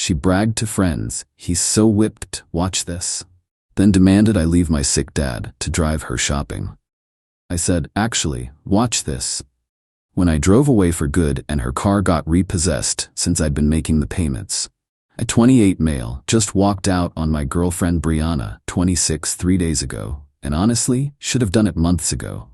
She bragged to friends, "He's so whipped, watch this." Then demanded I leave my sick dad to drive her shopping. I said, "Actually, watch this." When I drove away for good and her car got repossessed since I'd been making the payments. A 28 male just walked out on my girlfriend Brianna, 26, 3 days ago, and honestly, should have done it months ago.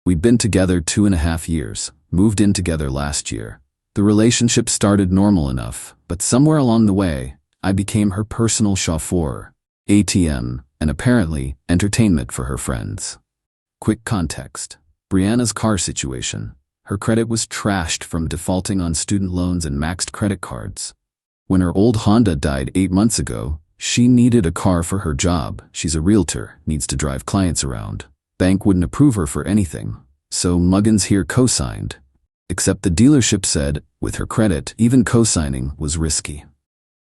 We'd been together 2.5 years, moved in together last year. The relationship started normal enough, but somewhere along the way, I became her personal chauffeur, ATM, and apparently, entertainment for her friends. Quick context. Brianna's car situation. Her credit was trashed from defaulting on student loans and maxed credit cards. When her old Honda died 8 months ago, she needed a car for her job. She's a realtor, needs to drive clients around. Bank wouldn't approve her for anything, so Muggins here co-signed. Except the dealership said, with her credit, even co-signing was risky.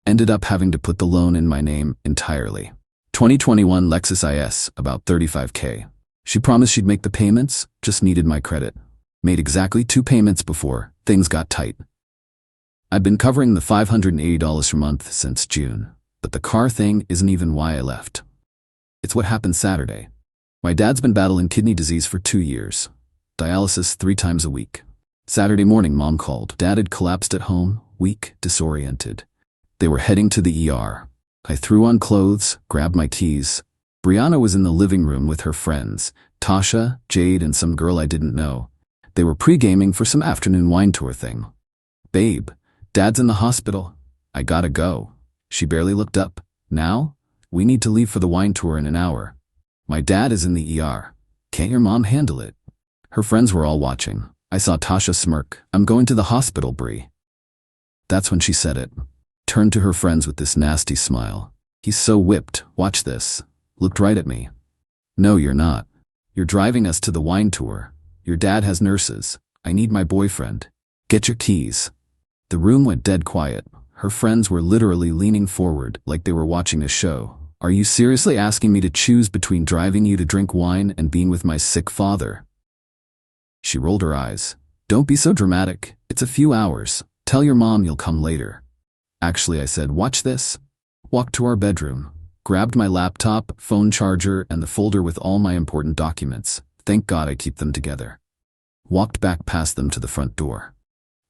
Ended up having to put the loan in my name entirely. 2021 Lexus IS, about $35K. She promised she'd make the payments, just needed my credit. Made exactly 2 payments before things got tight. I've been covering the $580 per month since June, but the car thing isn't even why I left. It's what happened Saturday. My dad's been battling kidney disease for 2 years. Dialysis 3 times a week. Saturday morning, Mom called. Dad had collapsed at home, weak, disoriented. They were heading to the ER. I threw on clothes, grabbed my keys. Brianna was in the living room with her friends, Tasha, Jade, and some girl I didn't know. They were pre-gaming for some afternoon wine tour thing. "Babe, Dad's in the hospital. I gotta go." She barely looked up. "Now? We need to leave for the wine tour in an hour. My dad is in the ER. Can't your mom handle it?" Her friends were all watching. I saw Tasha smirk. "I'm going to the hospital, Bri." That's when she said it. Turned to her friends with this nasty smile. "He's so whipped, watch this." Looked right at me. "No, you're not. You're driving us to the wine tour. Your dad has nurses. I need my boyfriend. Get your keys." The room went dead quiet. Her friends were literally leaning forward like they were watching a show. "Are you seriously asking me to choose between driving you to drink wine and being with my sick father?" She rolled her eyes. "Don't be so dramatic. It's a few hours. Tell your mom you'll come later." "Actually," I said, "watch this." Walked to our bedroom. Grabbed my laptop, phone charger, and the folder with all my important documents. Thank God I keep them together. Walked back past them to the front door.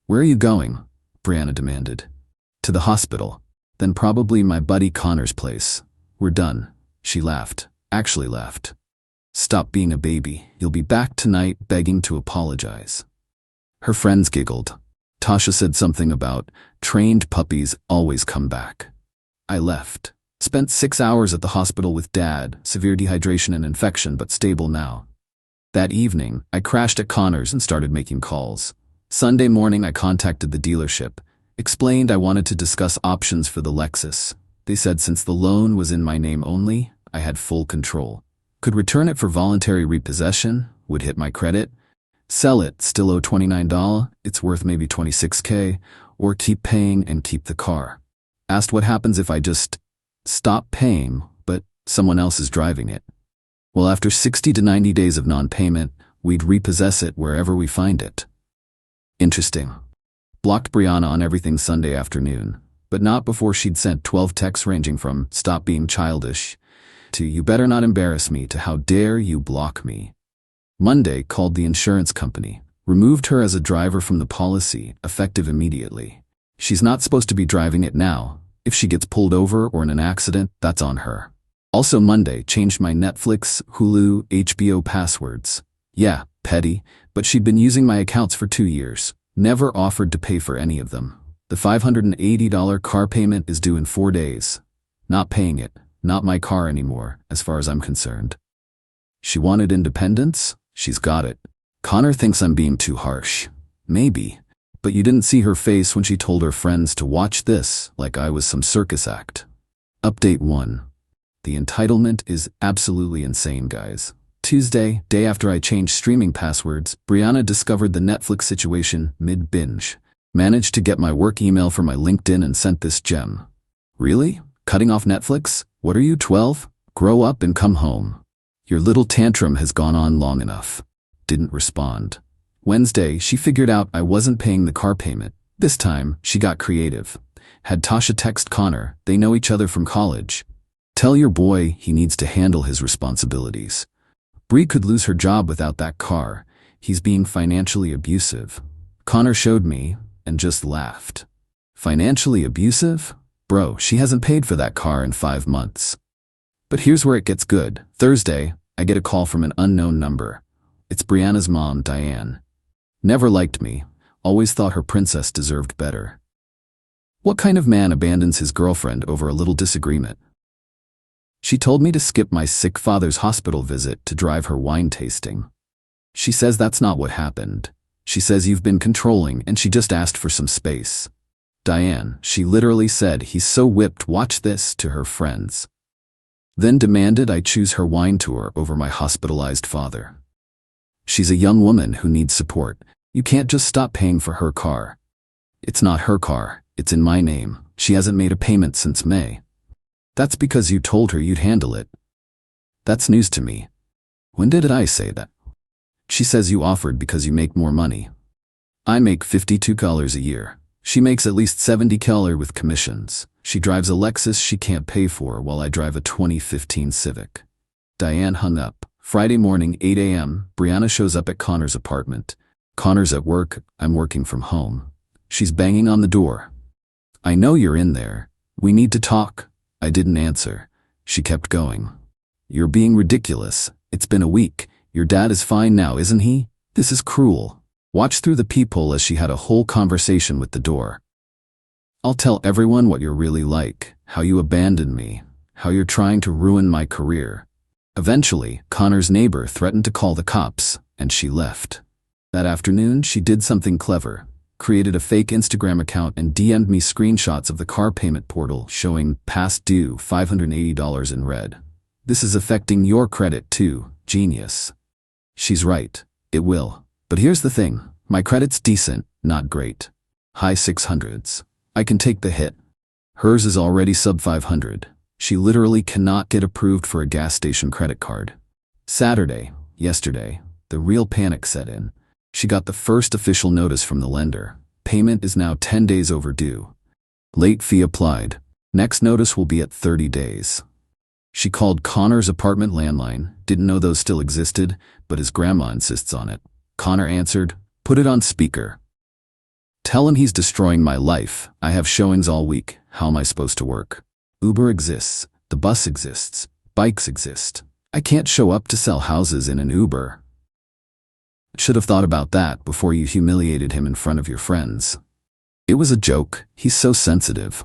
"Where are you going?" Brianna demanded. "To the hospital. Then probably my buddy Connor's place. We're done." She laughed. Actually left. "Stop being a baby. You'll be back tonight begging to apologize." Her friends giggled. Tasha said something about, "Trained puppies always come back." I left. Spent 6 hours at the hospital with Dad, severe dehydration and infection, but stable now. That evening, I crashed at Connor's and started making calls. Sunday morning, I contacted the dealership, explained I wanted to discuss options for the Lexus. They said since the loan was in my name only, I had full control. Could return it for voluntary repossession, would hit my credit, sell it, still owe $29, it's worth maybe $26K, or keep paying and keep the car. Asked what happens if I just stop paying, but someone else is driving it. Well, after 60 to 90 days of non-payment, we'd repossess it wherever we find it. Interesting. Blocked Brianna on everything Sunday afternoon, but not before she'd sent 12 texts ranging from "stop being childish" to "you better not embarrass me" to "how dare you block me." Monday, called the insurance company, removed her as a driver from the policy, effective immediately. She's not supposed to be driving it now. If she gets pulled over or in an accident, that's on her. Also Monday, changed my Netflix, Hulu, HBO passwords. Yeah, petty, but she'd been using my accounts for 2 years. Never offered to pay for any of them. The $580 car payment is due in 4 days. Not paying it. Not my car anymore, as far as I'm concerned. She wanted independence? She's got it. Connor thinks I'm being too harsh. Maybe. But you didn't see her face when she told her friends to watch this like I was some circus act. Update 1. The entitlement is absolutely insane, guys. Tuesday, day after I changed streaming passwords, Brianna discovered the Netflix situation mid-binge. Managed to get my work email for my LinkedIn and sent this gem. "Really? Cutting off Netflix? What are you, 12? Grow up and come home. Your little tantrum has gone on long enough." Didn't respond. Wednesday, she figured out I wasn't paying the car payment. This time, she got creative. Had Tasha text Connor, they know each other from college. Tell your boy he needs to handle his responsibilities. Bree could lose her job without that car. He's being financially abusive. Connor showed me and just laughed. Financially abusive? Bro, she hasn't paid for that car in 5 months. But here's where it gets good. Thursday, I get a call from an unknown number. It's Brianna's mom, Diane. Never liked me. Always thought her princess deserved better. What kind of man abandons his girlfriend over a little disagreement? She told me to skip my sick father's hospital visit to drive her wine tasting. She says that's not what happened. She says you've been controlling and she just asked for some space. Diane, she literally said he's so whipped, watch this, to her friends. Then demanded I choose her wine tour over my hospitalized father. She's a young woman who needs support. You can't just stop paying for her car. It's not her car, it's in my name. She hasn't made a payment since May. That's because you told her you'd handle it. That's news to me. When did I say that? She says you offered because you make more money. I make $52 a year. She makes at least $70 with commissions. She drives a Lexus she can't pay for while I drive a 2015 Civic. Diane hung up. Friday morning, 8 a.m., Brianna shows up at Connor's apartment. Connor's at work, I'm working from home. She's banging on the door. I know you're in there. We need to talk. I didn't answer. She kept going. You're being ridiculous. It's been a week. Your dad is fine now, isn't he? This is cruel. Watch through the peephole as she had a whole conversation with the door. I'll tell everyone what you're really like, how you abandoned me, how you're trying to ruin my career. Eventually, Connor's neighbor threatened to call the cops, and she left. That afternoon, she did something clever. Created a fake Instagram account and DM'd me screenshots of the car payment portal showing past due $580 in red. This is affecting your credit too, genius. She's right, it will. But here's the thing, my credit's decent, not great. High 600s. I can take the hit. Hers is already sub 500. She literally cannot get approved for a gas station credit card. Saturday, yesterday, the real panic set in. She got the first official notice from the lender. Payment is now 10 days overdue. Late fee applied. Next notice will be at 30 days. She called Connor's apartment landline, didn't know those still existed, but his grandma insists on it. Connor answered, put it on speaker. Tell him he's destroying my life. I have showings all week. How am I supposed to work? Uber exists. The bus exists. Bikes exist. I can't show up to sell houses in an Uber. Should have thought about that before you humiliated him in front of your friends. It was a joke. He's so sensitive.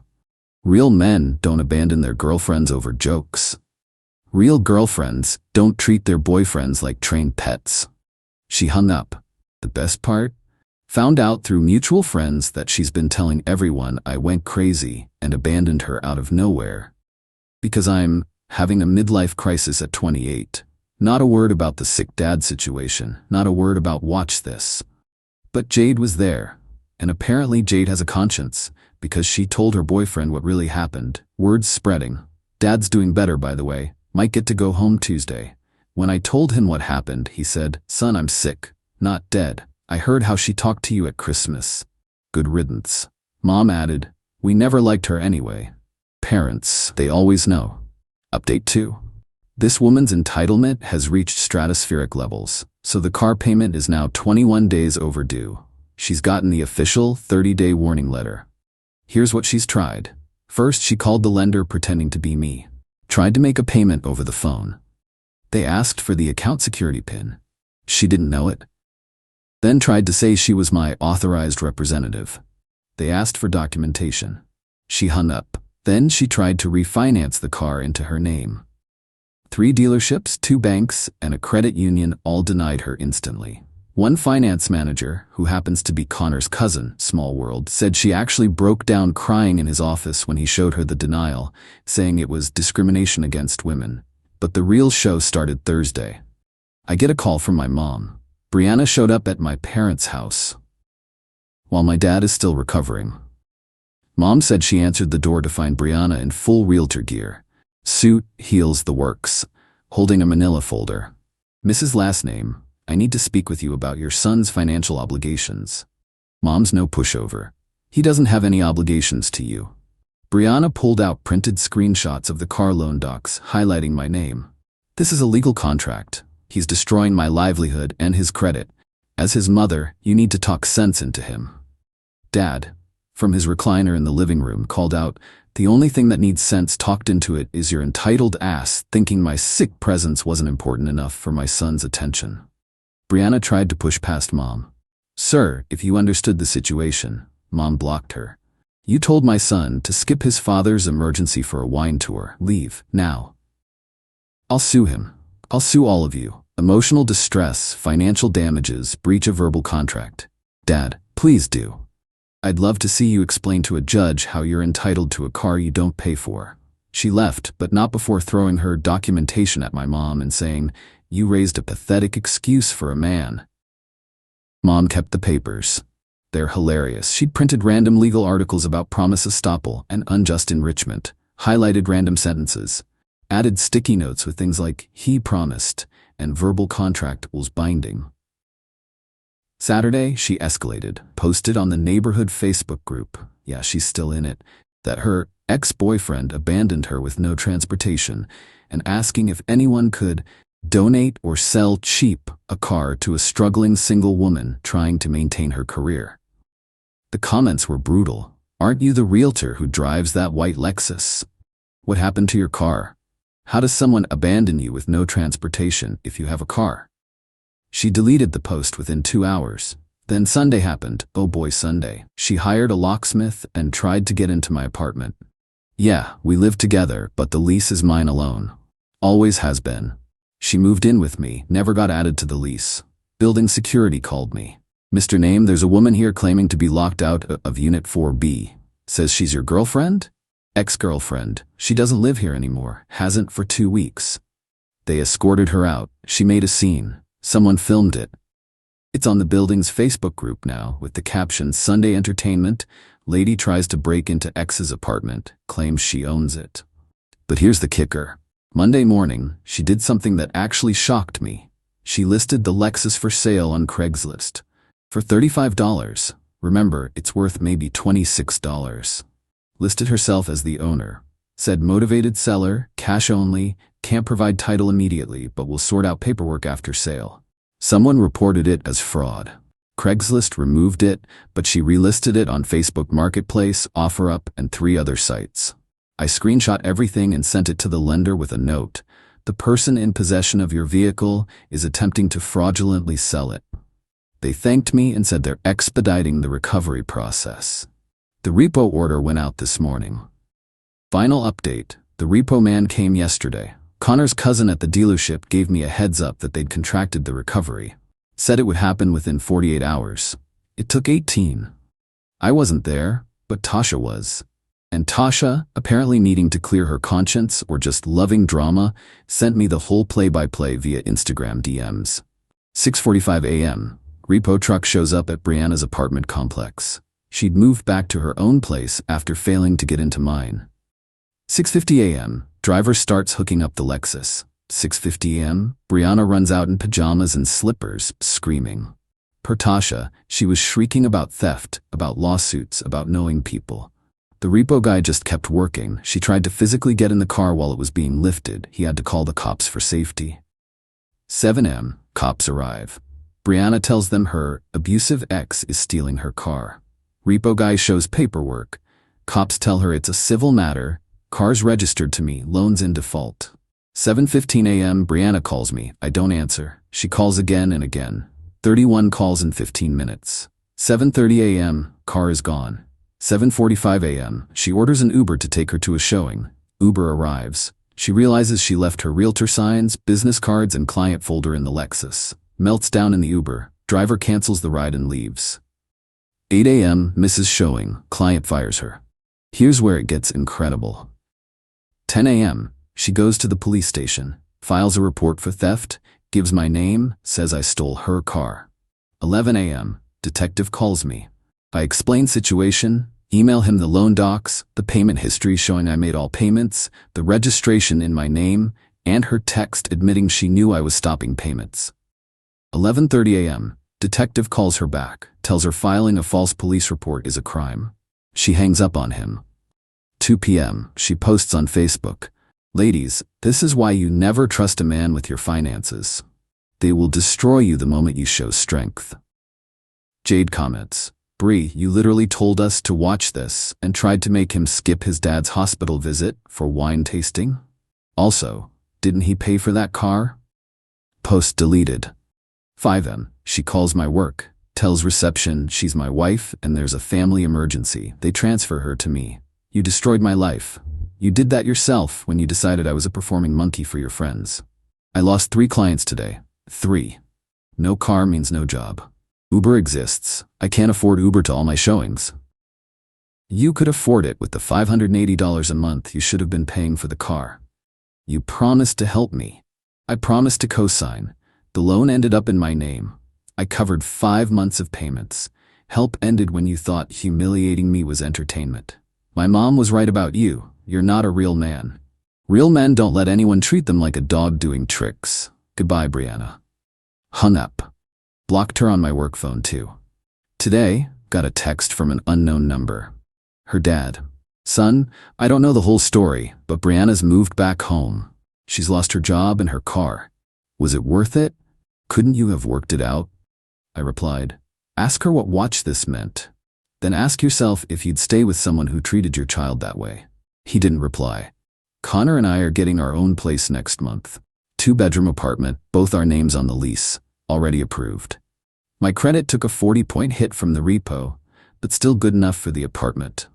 Real men don't abandon their girlfriends over jokes. Real girlfriends don't treat their boyfriends like trained pets. She hung up. The best part? Found out through mutual friends that she's been telling everyone I went crazy and abandoned her out of nowhere. Because I'm having a midlife crisis at 28. Not a word about the sick dad situation, not a word about watch this. But Jade was there, and apparently Jade has a conscience, because she told her boyfriend what really happened. Words spreading. Dad's doing better, by the way, might get to go home Tuesday. When I told him what happened, he said, son, I'm sick, not dead. I heard how she talked to you at Christmas. Good riddance. Mom added, we never liked her anyway. Parents, they always know. Update 2. This woman's entitlement has reached stratospheric levels, so the car payment is now 21 days overdue. She's gotten the official 30-day warning letter. Here's what she's tried. First, she called the lender pretending to be me. Tried to make a payment over the phone. They asked for the account security PIN. She didn't know it. Then tried to say she was my authorized representative. They asked for documentation. She hung up. Then she tried to refinance the car into her name. 3 dealerships, 2 banks, and a credit union all denied her instantly. One finance manager, who happens to be Connor's cousin, small world, said she actually broke down crying in his office when he showed her the denial, saying it was discrimination against women. But the real show started Thursday. I get a call from my mom. Brianna showed up at my parents' house while my dad is still recovering. Mom said she answered the door to find Brianna in full realtor gear. Suit, heels, the works, holding a manila folder. Mrs. Last name, I need to speak with you about your son's financial obligations. Mom's no pushover. He doesn't have any obligations to you. Brianna pulled out printed screenshots of the car loan docs, highlighting my name. This is a legal contract. He's destroying my livelihood and his credit. As his mother, you need to talk sense into him. Dad, from his recliner in the living room, called out, "The only thing that needs sense talked into it is your entitled ass thinking my sick presence wasn't important enough for my son's attention." Brianna tried to push past Mom. "Sir, if you understood the situation," Mom blocked her. "You told my son to skip his father's emergency for a wine tour. Leave, now." "I'll sue him. I'll sue all of you. Emotional distress, financial damages, breach of verbal contract." "Dad, please do. I'd love to see you explain to a judge how you're entitled to a car you don't pay for." She left, but not before throwing her documentation at my mom and saying, "You raised a pathetic excuse for a man." Mom kept the papers. They're hilarious. She'd printed random legal articles about promise estoppel and unjust enrichment, highlighted random sentences, added sticky notes with things like "he promised" and verbal contract was binding. Saturday, she escalated, posted on the neighborhood Facebook group, yeah, she's still in it, that her ex-boyfriend abandoned her with no transportation and asking if anyone could donate or sell cheap a car to a struggling single woman trying to maintain her career. The comments were brutal. "Aren't you the realtor who drives that white Lexus? What happened to your car? How does someone abandon you with no transportation if you have a car?" She deleted the post within 2 hours. Then Sunday happened. Oh boy, Sunday. She hired a locksmith and tried to get into my apartment. Yeah, we live together, but the lease is mine alone. Always has been. She moved in with me, never got added to the lease. Building security called me. "Mr. Name, there's a woman here claiming to be locked out of Unit 4B. Says she's your girlfriend?" "Ex-girlfriend. She doesn't live here anymore. Hasn't for 2 weeks." They escorted her out. She made a scene. Someone filmed it. It's on the building's Facebook group now with the caption, "Sunday entertainment. Lady tries to break into ex's apartment, claims she owns it." But here's the kicker. Monday morning, she did something that actually shocked me. She listed the Lexus for sale on Craigslist for $35. Remember, it's worth maybe $26. Listed herself as the owner. Said motivated seller, cash only, can't provide title immediately, but will sort out paperwork after sale. Someone reported it as fraud. Craigslist removed it, but she relisted it on Facebook Marketplace, OfferUp, and 3 other sites. I screenshot everything and sent it to the lender with a note. "The person in possession of your vehicle is attempting to fraudulently sell it." They thanked me and said they're expediting the recovery process. The repo order went out this morning. Final update, the repo man came yesterday. Connor's cousin at the dealership gave me a heads up that they'd contracted the recovery. Said it would happen within 48 hours. It took 18. I wasn't there, but Tasha was. And Tasha, apparently needing to clear her conscience or just loving drama, sent me the whole play-by-play via Instagram DMs. 6:45 a.m. Repo truck shows up at Brianna's apartment complex. She'd moved back to her own place after failing to get into mine. 6:50 a.m. Driver starts hooking up the Lexus. 6:50 a.m. Brianna runs out in pajamas and slippers, screaming. Per Tasha, she was shrieking about theft, about lawsuits, about knowing people. The repo guy just kept working. She tried to physically get in the car while it was being lifted. He had to call the cops for safety. 7 a.m. Cops arrive. Brianna tells them her abusive ex is stealing her car. Repo guy shows paperwork. Cops tell her it's a civil matter. Car's registered to me, loans in default. 7:15 a.m. Brianna calls me. I don't answer. She calls again and again. 31 calls in 15 minutes. 7:30 a.m. Car is gone. 7:45 a.m. She orders an Uber to take her to a showing. Uber arrives. She realizes she left her realtor signs, business cards, and client folder in the Lexus. Melts down in the Uber. Driver cancels the ride and leaves. 8 a.m. Misses showing. Client fires her. Here's where it gets incredible. 10 a.m. She goes to the police station, files a report for theft, gives my name, says I stole her car. 11 a.m. Detective calls me. I explain situation, email him the loan docs, the payment history showing I made all payments, the registration in my name, and her text admitting she knew I was stopping payments. 11:30 a.m. Detective calls her back, tells her filing a false police report is a crime. She hangs up on him. 2 p.m. She posts on Facebook, "Ladies, this is why you never trust a man with your finances. They will destroy you the moment you show strength." Jade comments, "Bree, you literally told us to watch this and tried to make him skip his dad's hospital visit for wine tasting? Also, didn't he pay for that car?" Post deleted. 5 m. She calls my work, tells reception she's my wife and there's a family emergency. They transfer her to me. "You destroyed my life. You did that yourself when you decided I was a performing monkey for your friends. I lost 3 clients today. 3. No car means no job. Uber exists. I can't afford Uber to all my showings." You could afford it with the $580 a month you should have been paying for the car. You promised to help me. I promised to co-sign. The loan ended up in my name. I covered 5 months of payments. Help ended when you thought humiliating me was entertainment. My mom was right about you. You're not a real man. Real men don't let anyone treat them like a dog doing tricks. Goodbye, Brianna. Hung up. Blocked her on my work phone too. Today, got a text from an unknown number. Her dad. "Son, I don't know the whole story, but Brianna's moved back home. She's lost her job and her car. Was it worth it? Couldn't you have worked it out?" I replied, "Ask her what watch this meant. Then ask yourself if you'd stay with someone who treated your child that way." He didn't reply. Connor and I are getting our own place next month. 2-bedroom apartment, both our names on the lease, already approved. My credit took a 40-point hit from the repo, but still good enough for the apartment.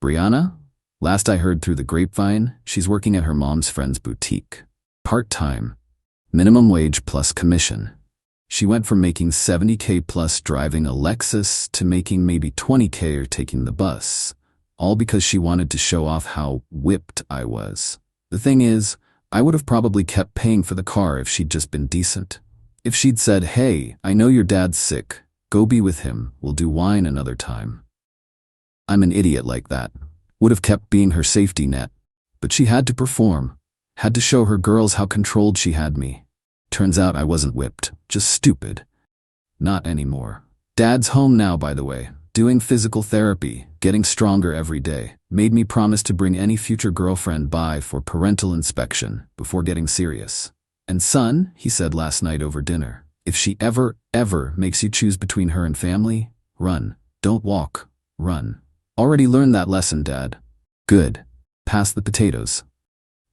Brianna? Last I heard through the grapevine, she's working at her mom's friend's boutique. Part-time. Minimum wage plus commission. She went from making $70K plus driving a Lexus to making maybe $20K or taking the bus. All because she wanted to show off how whipped I was. The thing is, I would have probably kept paying for the car if she'd just been decent. If she'd said, "Hey, I know your dad's sick. Go be with him. We'll do wine another time." I'm an idiot like that. Would have kept being her safety net. But she had to perform. Had to show her girls how controlled she had me. Turns out I wasn't whipped, just stupid. Not anymore. Dad's home now, by the way. Doing physical therapy, getting stronger every day, made me promise to bring any future girlfriend by for parental inspection before getting serious. "And son," he said last night over dinner, "if she ever makes you choose between her and family, run. Don't walk, run." Already learned that lesson, Dad. Good. Pass the potatoes.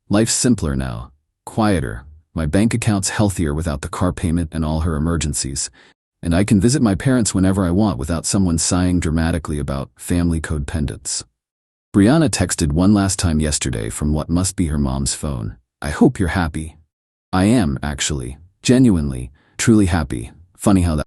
Life's simpler now, quieter. My bank account's healthier without the car payment and all her emergencies. And I can visit my parents whenever I want without someone sighing dramatically about family code pendants. Brianna texted one last time yesterday from what must be her mom's phone. "I hope you're happy." I am, actually. Genuinely, truly happy. Funny how that